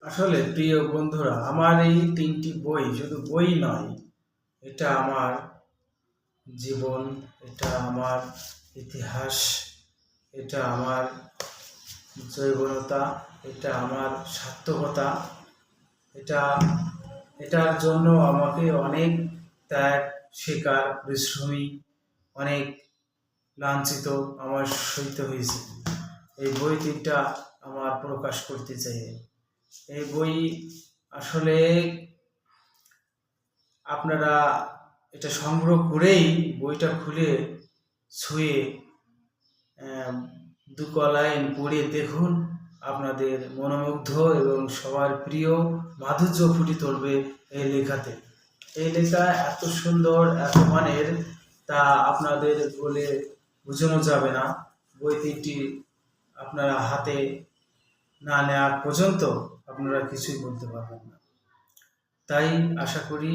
আসলে প্রিয় বন্ধুরা, আমার এই ৩টি বই শুধু বই নয়, এটা আমার জীবন, এটা আমার ইতিহাস, এটা আমার জৈবনতা, এটা আমার সার্থকতা। এটা এটার জন্য আমাকে অনেক ত্যাগ, স্বীকার, পরিশ্রমী, অনেক লাঞ্ছিত আমার সইতে হয়েছে। এই বই ৩টা আমার প্রকাশ করতে চাই। এই বই আসলে আপনারা এটা সংগ্রহ করেই বইটা খুলে ছুঁয়ে দু লাইন পড়ে দেখুন, আপনাদের মনোমুগ্ধ এবং সবার প্রিয় মাধুর্য ফুটে তুলবে এই লেখাতে। এই লেখা এত সুন্দর, এত মানের, তা আপনাদের বলে বোঝানো যাবে না। বই ৩টি আপনারা হাতে না নেওয়া পর্যন্ত আপনারা কিছুই বলতে পারবেন না। তাই আশা করি